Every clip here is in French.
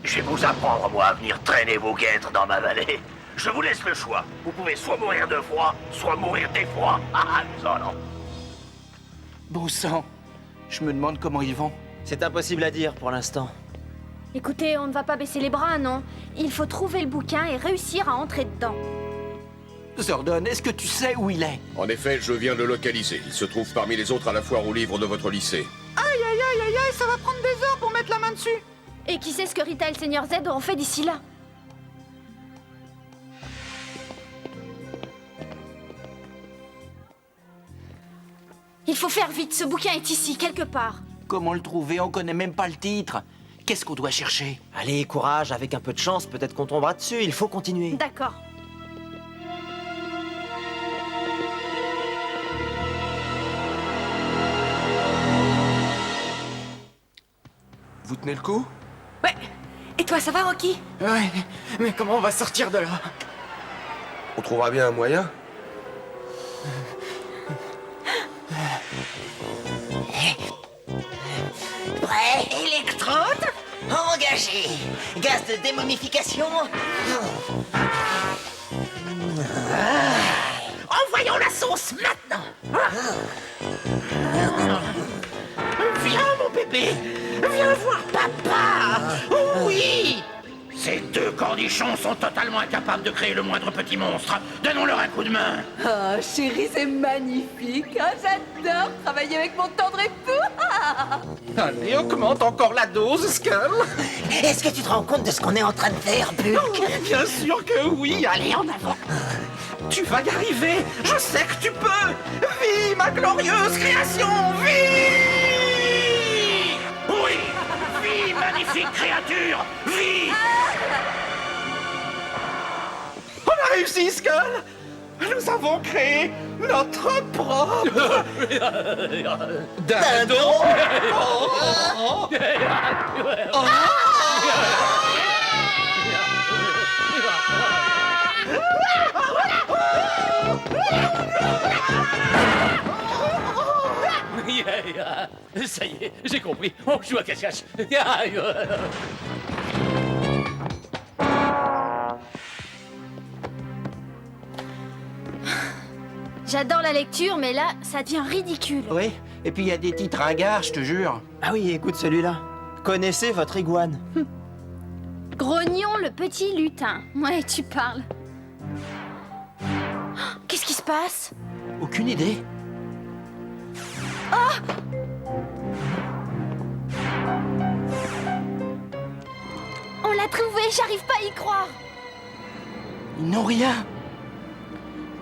Je vais vous apprendre, moi, à venir traîner vos guêtres dans ma vallée. Je vous laisse le choix. Vous pouvez soit mourir de froid, soit mourir d'effroi. Ah, non. Bon sang, je me demande comment ils vont. C'est impossible à dire pour l'instant. Écoutez, on ne va pas baisser les bras, non. Il faut trouver le bouquin et réussir à entrer dedans. Zordon, est-ce que tu sais où il est? En effet, je viens de le localiser. Il se trouve parmi les autres à la foire aux livres de votre lycée. Aïe, ça va prendre des heures pour mettre la main dessus. Et qui sait ce que Rita et le Seigneur Z auront fait d'ici là? Il faut faire vite, ce bouquin est ici, quelque part. Comment le trouver? On connaît même pas le titre. Qu'est-ce qu'on doit chercher? Allez, courage, avec un peu de chance, peut-être qu'on tombera dessus, il faut continuer. D'accord. Vous tenez le coup? Ouais. Et toi, ça va, Rocky? Ouais, mais comment on va sortir de là? On trouvera bien un moyen. Prêt? Électrode? Engagé. Gaz de démomification? Envoyons la sauce maintenant. Viens, mon bébé. Viens voir papa. Oh oui. Ces deux cornichons sont totalement incapables de créer le moindre petit monstre. Donnons-leur un coup de main. Ah, chérie, c'est magnifique. Ah, j'adore travailler avec mon tendre époux. Allez, augmente encore la dose, Skull. Est-ce que tu te rends compte de ce qu'on est en train de faire, Bulk? Bien sûr que oui, allez, en avant. Tu vas y arriver, je sais que tu peux. Vive ma glorieuse création, vive! Oui, vie, magnifique créature, vie. On a réussi, Skull. Nous avons créé notre propre... dindon. Ça y est, j'ai compris. On joue à cache-cache. J'adore la lecture, mais là, ça devient ridicule. Oui, et puis il y a des titres ringards, je te jure. Ah oui, écoute celui-là. Connaissez votre iguane. Grognon le petit lutin. Ouais, tu parles. Qu'est-ce qui se passe? Aucune idée. On l'a trouvé, j'arrive pas à y croire. Ils n'ont rien.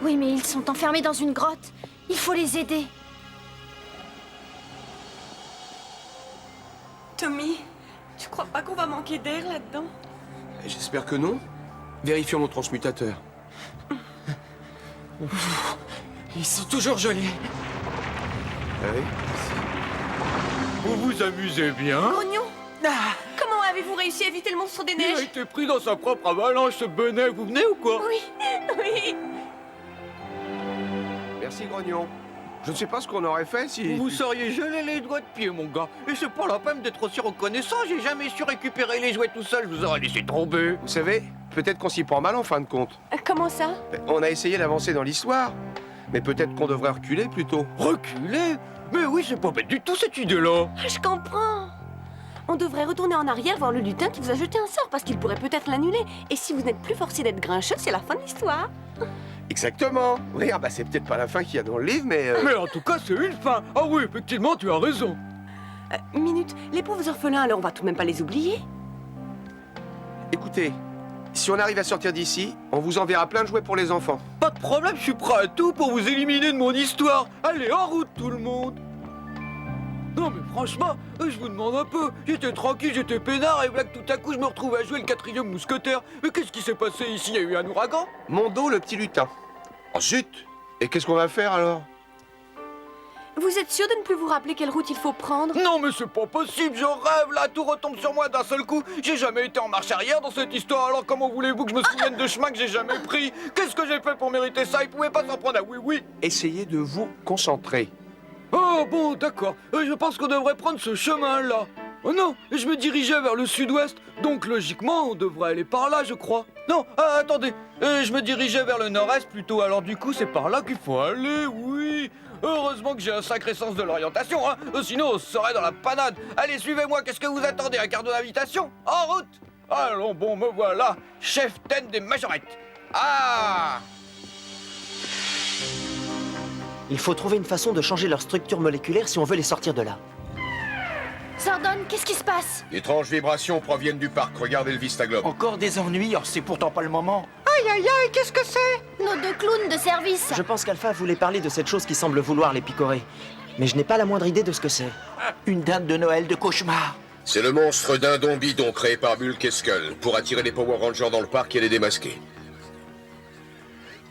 Oui, mais ils sont enfermés dans une grotte. Il faut les aider. Tommy, tu crois pas qu'on va manquer d'air là-dedans? J'espère que non. Vérifions mon transmutateur. Ils sont toujours gelés. Oui. Vous vous amusez bien? Grognon, comment avez-vous réussi à éviter le monstre des Il a neiges? été pris dans sa propre avalanche, ce bonnet. Vous venez ou quoi? Oui, oui. Merci, Grognon. Je ne sais pas ce qu'on aurait fait si... Vous seriez gelé les doigts de pied, mon gars. Et c'est pas la peine d'être aussi reconnaissant. J'ai jamais su récupérer les jouets tout seul. Je vous aurais laissé tomber. Vous savez, peut-être qu'on s'y prend mal en fin de compte. Comment ça? On a essayé d'avancer dans l'histoire. Mais peut-être qu'on devrait reculer plutôt. Reculer? Mais oui, c'est pas bête du tout cette idée-là. Je comprends. On devrait retourner en arrière voir le lutin qui vous a jeté un sort parce qu'il pourrait peut-être l'annuler. Et si vous n'êtes plus forcé d'être grincheux, c'est la fin de l'histoire. Exactement. Oui, bah c'est peut-être pas la fin qu'il y a dans le livre, mais... Mais en tout cas, c'est une fin. Ah oui, effectivement, tu as raison. Minute, les pauvres orphelins, alors on va tout de même pas les oublier? Écoutez, si on arrive à sortir d'ici, on vous enverra plein de jouets pour les enfants. Pas de problème, je suis prêt à tout pour vous éliminer de mon histoire. Allez, en route tout le monde. Non mais franchement, je vous demande un peu. J'étais tranquille, j'étais peinard et voilà que tout à coup je me retrouve à jouer le 4e mousquetaire. Mais qu'est-ce qui s'est passé ici? Il y a eu un ouragan? Mondo, le petit lutin. Oh zut! Et qu'est-ce qu'on va faire alors? Vous êtes sûr de ne plus vous rappeler quelle route il faut prendre? Non mais c'est pas possible, je rêve là, tout retombe sur moi d'un seul coup. J'ai jamais été en marche arrière dans cette histoire, alors comment voulez-vous que je me souvienne de chemin que j'ai jamais pris? Qu'est-ce que j'ai fait pour mériter ça? Il pouvait pas s'en prendre à oui. Essayez de vous concentrer. Oh bon, d'accord, je pense qu'on devrait prendre ce chemin-là. Oh non, je me dirigeais vers le sud-ouest, donc logiquement on devrait aller par là, je crois. Non, attendez, je me dirigeais vers le nord-est plutôt, alors du coup c'est par là qu'il faut aller, oui. Heureusement que j'ai un sacré sens de l'orientation, hein. Sinon on serait dans la panade. Allez, suivez-moi, qu'est-ce que vous attendez? Un quart d'invitation? En route! Allons, bon, me voilà, chef ten des majorettes. Ah! Il faut trouver une façon de changer leur structure moléculaire si on veut les sortir de là. Zordon, qu'est-ce qui se passe? D'étranges vibrations proviennent du parc. Regardez le Vistaglobe. Encore des ennuis, oh, c'est pourtant pas le moment. Aïe, aïe, aïe, qu'est-ce que c'est? Nos 2 clowns de service. Je pense qu'Alpha voulait parler de cette chose qui semble vouloir les picorer. Mais je n'ai pas la moindre idée de ce que c'est. Une dinde de Noël de cauchemar. C'est le monstre dindon bidon créé par Bulk et Skull pour attirer les Power Rangers dans le parc et les démasquer.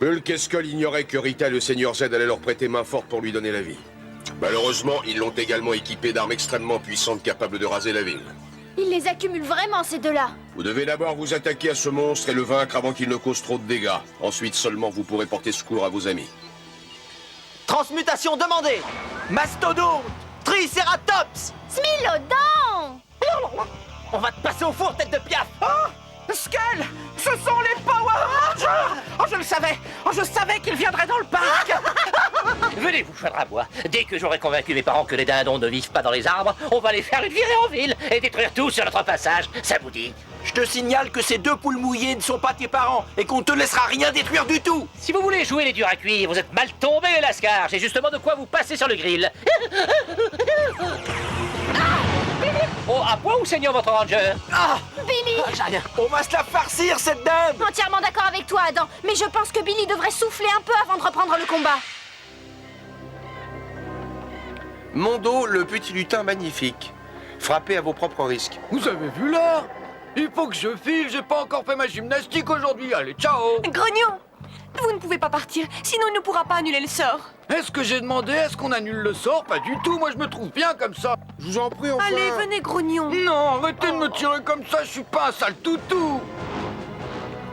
Bulk et Skull ignoraient que Rita et le Seigneur Z allaient leur prêter main forte pour lui donner la vie. Malheureusement, ils l'ont également équipé d'armes extrêmement puissantes capables de raser la ville. Ils les accumulent vraiment, ces deux-là. Vous devez d'abord vous attaquer à ce monstre et le vaincre avant qu'il ne cause trop de dégâts. Ensuite seulement vous pourrez porter secours à vos amis. Transmutation demandée! Mastodonte! Triceratops! Smilodon! On va te passer au four, tête de piaf! Skull! Ce sont les Power Rangers! Oh, je le savais! Oh, je savais qu'ils viendraient dans le parc! Venez vous joindre à moi. Dès que j'aurai convaincu mes parents que les dindons ne vivent pas dans les arbres, on va les faire une virée en ville et détruire tout sur notre passage. Ça vous dit? Je te signale que ces 2 poules mouillées ne sont pas tes parents et qu'on te laissera rien détruire du tout. Si vous voulez jouer les durs à cuire, vous êtes mal tombés, les lascars. J'ai justement de quoi vous passer sur le grill. Oh, à point ou saignant votre ranger? Billy! J'ai rien. On va se la farcir, cette dinde. Entièrement d'accord avec toi, Adam, mais je pense que Billy devrait souffler un peu avant de reprendre le combat. Mondo, le petit lutin magnifique. Frappez à vos propres risques. Vous avez vu l'heure? Il faut que je file, j'ai pas encore fait ma gymnastique aujourd'hui. Allez, ciao! Grognon! Vous ne pouvez pas partir, sinon il ne pourra pas annuler le sort. Est-ce que j'ai demandé? Est-ce qu'on annule le sort? Pas du tout, moi je me trouve bien comme ça. Je vous en prie, enfin. Allez, venez, Grognon. Non, arrêtez de me tirer comme ça, je suis pas un sale toutou.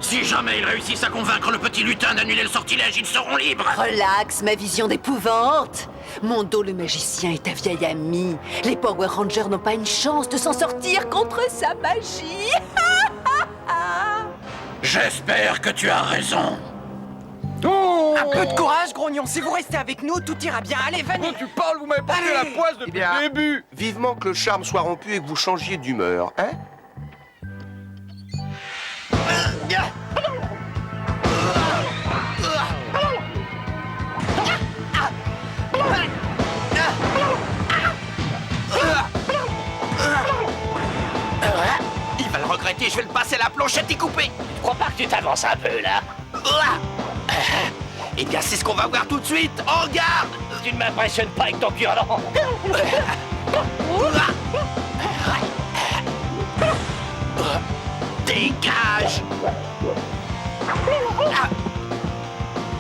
Si jamais ils réussissent à convaincre le petit lutin d'annuler le sortilège, ils seront libres. Relax, ma vision d'épouvante. Mondo le magicien est ta vieille amie. Les Power Rangers n'ont pas une chance de s'en sortir contre sa magie. J'espère que tu as raison. Oh! Un peu de courage, Grognon. Si vous restez avec nous, tout ira bien. Allez, venez. Quand tu parles, vous m'avez porté la poisse depuis le début. Vivement que le charme soit rompu et que vous changiez d'humeur, hein? Il va le regretter, je vais le passer la planchette découpée. Je crois pas que tu t'avances un peu, là. Eh bien, c'est ce qu'on va voir tout de suite. En garde! Tu ne m'impressionnes pas avec ton cure-dent. Dégage!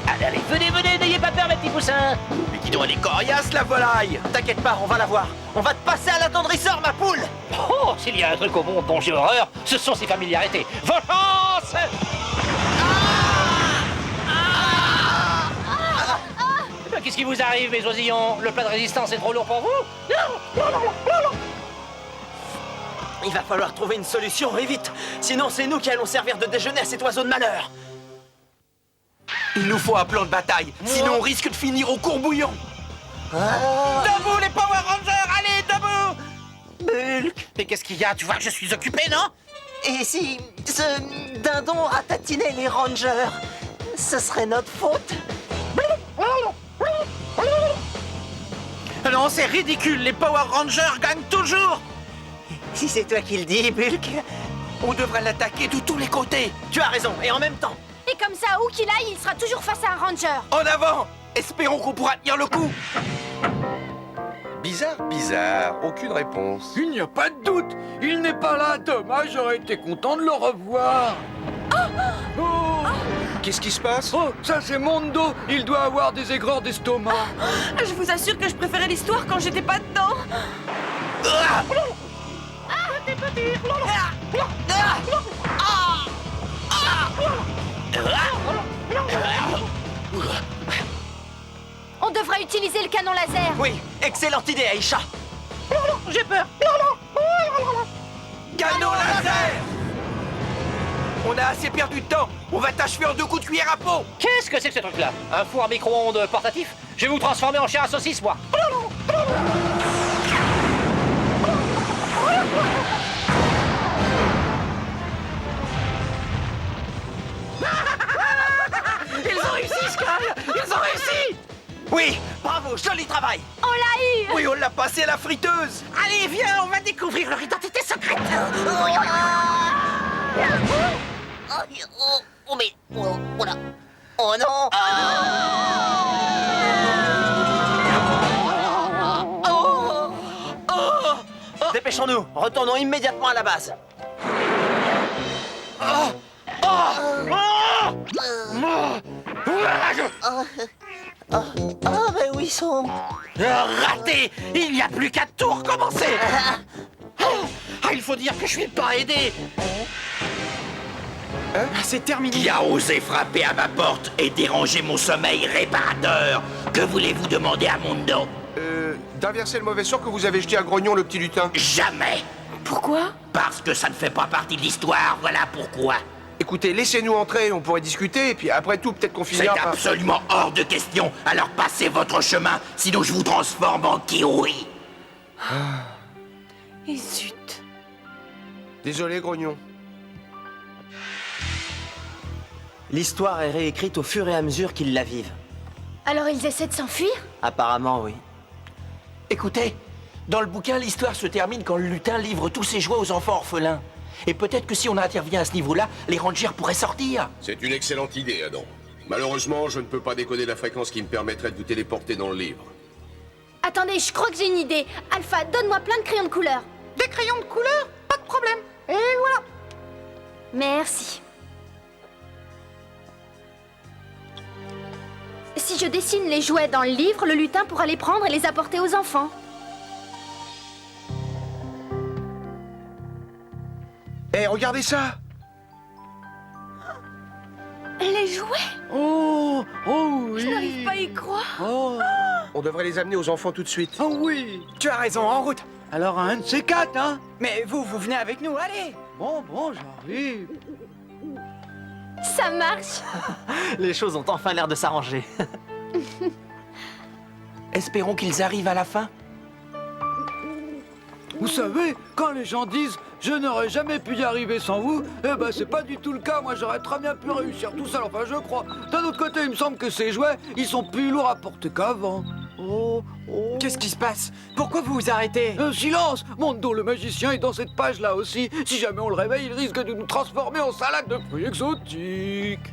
Allez, venez, n'ayez pas peur, mes petits poussins. Mais dis donc, elle est coriace, la volaille! T'inquiète pas, on va la voir. On va te passer à l'attendrisseur, ma poule! Oh, s'il y a un truc au monde dont j'ai horreur, ce sont ses familiarités. Vengeance! Qu'est-ce qui vous arrive, mes oisillons? Le plat de résistance est trop lourd pour vous? Il va falloir trouver une solution, et vite! Sinon, c'est nous qui allons servir de déjeuner à cet oiseau de malheur! Il nous faut un plan de bataille, sinon on risque de finir au courbouillon. Debout, les Power Rangers. Allez, debout. Bulk, Mais qu'est-ce qu'il y a? Tu vois que je suis occupé, non? et si ce dindon ratatinait les Rangers, ce serait notre faute? Non, c'est ridicule. Les Power Rangers gagnent toujours. Si c'est toi qui le dis, Bulk. On devrait l'attaquer de tous les côtés. Tu as raison, et en même temps! Et comme ça, où qu'il aille, il sera toujours face à un ranger. En avant! Espérons qu'on pourra tenir le coup. bizarre. Aucune réponse. Il n'y a pas de doute. Il n'est pas là. Dommage, j'aurais été content de le revoir. Oh, Qu'est-ce qui se passe? oh, ça c'est Mondo. Il doit avoir des aigreurs d'estomac. Je vous assure que je préférais l'histoire quand j'étais pas dedans. On devrait utiliser le canon laser. Oui, excellente idée, Aïcha. J'ai peur. Canon laser! On a assez perdu de temps. On va t'achever en 2 coups de cuillère à peau. Qu'est-ce que c'est que ce truc-là? Un four à micro-ondes portatif? Je vais vous transformer en chien à saucisse, moi. Ils ont réussi, Sky. Ils ont réussi. Oui, bravo, joli travail. On l'a eu. Oui, on l'a passé à la friteuse. Allez, viens, on va découvrir leur identité secrète. Oh, mais... Oh là. Oh non. Dépêchons-nous, retournons immédiatement à la base. Ah, mais où ils sont? Raté. Il n'y a plus qu'à tout recommencer. Ah, il faut dire que je suis pas aidé. C'est terminé. Qui a osé frapper à ma porte et déranger mon sommeil réparateur? Que voulez-vous demander à Mondo? D'inverser le mauvais sort que vous avez jeté à Grognon, le petit lutin. Jamais! Pourquoi? Parce que ça ne fait pas partie de l'histoire, voilà pourquoi. Écoutez, laissez-nous entrer, on pourrait discuter, et puis après tout, peut-être qu'on C'est finira par... absolument hors de question, alors passez votre chemin, sinon je vous transforme en kiwi. Et zut. Désolé, Grognon. L'histoire est réécrite au fur et à mesure qu'ils la vivent. Alors ils essaient de s'enfuir? Apparemment, oui. Écoutez, dans le bouquin, l'histoire se termine quand le lutin livre tous ses jouets aux enfants orphelins. Et peut-être que si on intervient à ce niveau-là, les rangers pourraient sortir. C'est une excellente idée, Adam. Malheureusement, je ne peux pas décoder la fréquence qui me permettrait de vous téléporter dans le livre. Attendez, je crois que j'ai une idée. Alpha, donne-moi plein de crayons de couleur. Des crayons de couleur? Pas de problème. Et voilà. Merci. Si je dessine les jouets dans le livre, le lutin pourra les prendre et les apporter aux enfants. Eh, regardez ça! Les jouets? Oh, oh oui. Je n'arrive pas à y croire. Oh, On devrait les amener aux enfants tout de suite. oh oui. Tu as raison, en route. Alors un de ces 4, hein? Mais vous venez avec nous, allez. Bon, j'arrive. Ça marche. Les choses ont enfin l'air de s'arranger. Espérons qu'ils arrivent à la fin. Vous savez, quand les gens disent « Je n'aurais jamais pu y arriver sans vous », eh ben c'est pas du tout le cas. Moi, j'aurais très bien pu réussir tout seul, enfin je crois. D'un autre côté, il me semble que ces jouets, ils sont plus lourds à porter qu'avant. Oh, oh. Qu'est-ce qui se passe? Pourquoi vous vous arrêtez? Silence! Mondo le magicien est dans cette page-là aussi. Si jamais on le réveille, il risque de nous transformer en salade de fruits exotiques.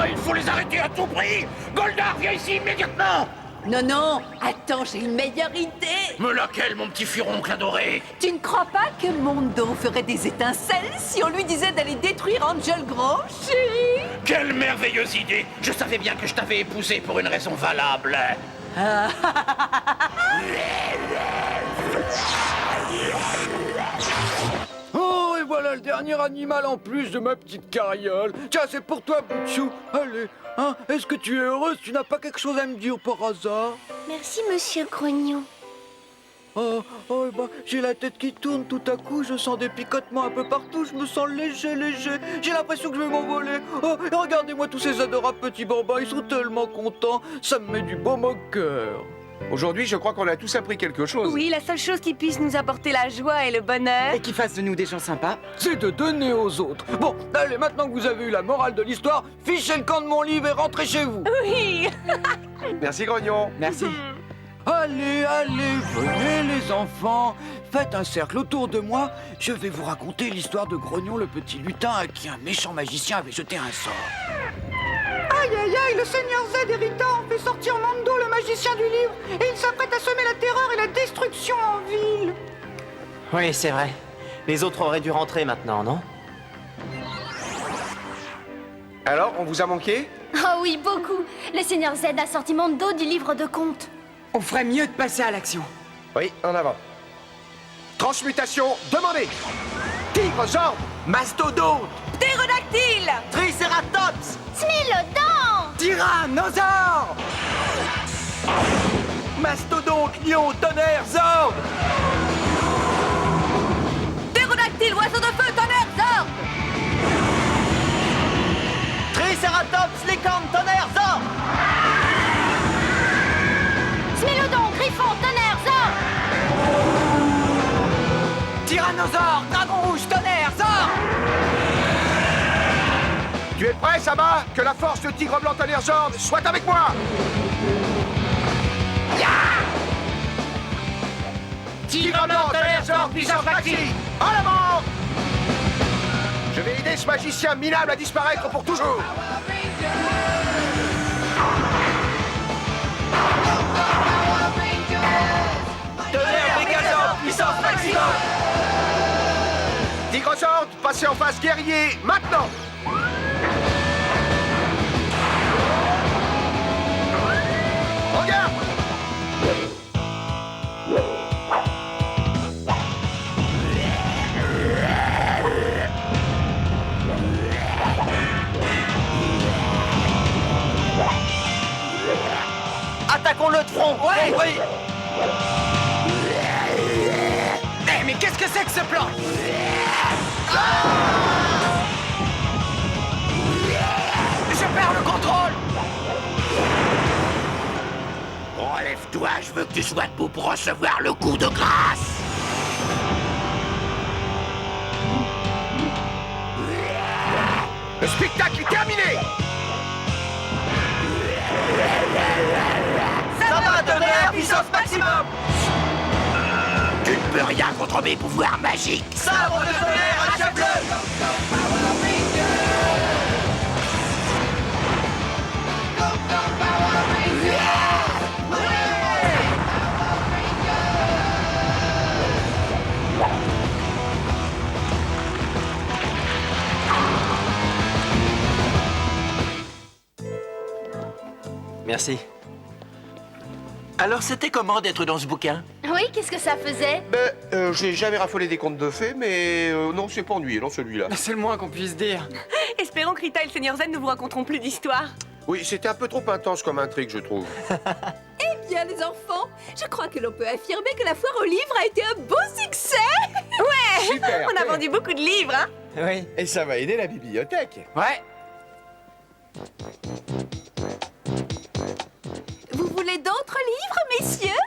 Il faut les arrêter à tout prix. Goldar, viens ici immédiatement. Non, attends, j'ai une meilleure idée. Me laquelle, mon petit furoncle adoré? Tu ne crois pas que Mondo ferait des étincelles si on lui disait d'aller détruire Angel Gros, chérie? Quelle merveilleuse idée. Je savais bien que je t'avais épousé pour une raison valable. Oh, et voilà le dernier animal en plus de ma petite carriole. Tiens, c'est pour toi, Bouchou. Allez, hein, est-ce que tu es heureuse? Tu n'as pas quelque chose à me dire par hasard? Merci, monsieur Grognon. Oh, j'ai la tête qui tourne tout à coup, je sens des picotements un peu partout, je me sens léger. J'ai l'impression que je vais m'envoler. Oh, et regardez-moi tous ces adorables petits bambins, ils sont tellement contents, ça me met du baume au cœur. Aujourd'hui, je crois qu'on a tous appris quelque chose. Oui, la seule chose qui puisse nous apporter la joie et le bonheur. Et qui fasse de nous des gens sympas. C'est de donner aux autres. Bon, allez, maintenant que vous avez eu la morale de l'histoire, fichez le camp de mon livre et rentrez chez vous. Oui. Merci, Grognon. Merci. Allez, venez les enfants, faites un cercle autour de moi. Je vais vous raconter l'histoire de Grognon, le petit lutin à qui un méchant magicien avait jeté un sort. Aïe aïe aïe, le Seigneur Z irritant fait sortir Mando, le magicien du livre, et il s'apprête à semer la terreur et la destruction en ville. Oui, c'est vrai. Les autres auraient dû rentrer maintenant, non? Alors, on vous a manqué? Oh oui, beaucoup. Le Seigneur Z a sorti Mando du livre de contes. On ferait mieux de passer à l'action. Oui, en avant. Transmutation demandée. Tigre, Zord, Mastodonte, Ptérodactyle! Triceratops! Smilodon! Tyrannosaure, Mastodonte, lion, tonnerre, Zord, Ptérodactyle, oiseau de feu, tonnerre, Zord! Triceratops, licorne, tonnerre, Zord! Smilodon, griffon, tonnerre, Zord! Tyrannosaure, dragon rouge, tonnerre, Zord. Tu es prêt, Sama? Que la force de Tigre Blanc Tonnerre Zord soit avec moi! Tigre Blanc Tonnerre Zord, puissance maxi! En avant! Je vais aider ce magicien minable à disparaître pour toujours! Tonnerre, Megazord, puissance maximum. Tigre Zord, passez en phase guerrier, maintenant! Regarde! Attaquons-le de front! Ouais, oui. Eh, mais qu'est-ce que c'est que ce plan? Je perds le contrôle. Relève-toi, je veux que tu sois debout pour recevoir le coup de grâce. Le spectacle est terminé! Ça va, tonnerre, puissance maximum! Tu ne peux rien contre mes pouvoirs magiques. Sabre de tonnerre, achève-le! Merci. Alors c'était comment d'être dans ce bouquin? Oui, qu'est-ce que ça faisait? J'ai jamais raffolé des contes de fées, mais non, c'est pas ennuyé dans celui-là. C'est le moins qu'on puisse dire. Espérons que Rita et le Seigneur Z ne vous raconteront plus d'histoires. Oui, c'était un peu trop intense comme intrigue, je trouve. Eh bien, les enfants, je crois que l'on peut affirmer que la foire aux livres a été un beau succès. Ouais, Super. on a vendu beaucoup de livres, hein. Oui. Et ça va aider la bibliothèque. Ouais. Vous voulez d'autres livres, messieurs?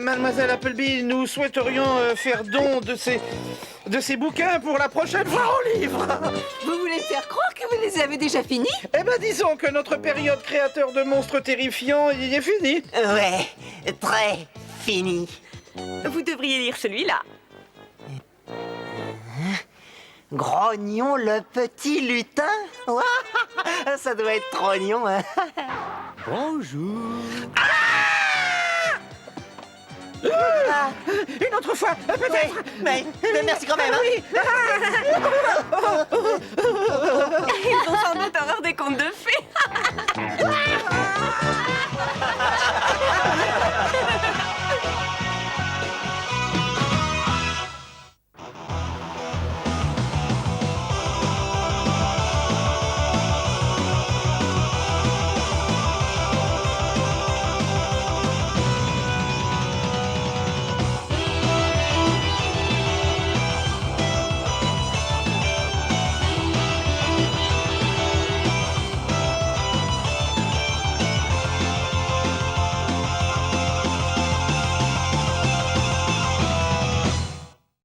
Mademoiselle Appleby, nous souhaiterions faire don de ces bouquins pour la prochaine foire aux livres. Vous voulez me faire croire que vous les avez déjà finis? Eh ben, disons que notre période créateur de monstres terrifiants y est finie. Ouais, très fini. Vous devriez lire celui-là. Grognon, le petit lutin? Ouah, ça doit être trognon, hein. Bonjour. Une autre fois, peut-être. Mais merci quand même, hein. Ils ont sans doute horreur des contes de fées.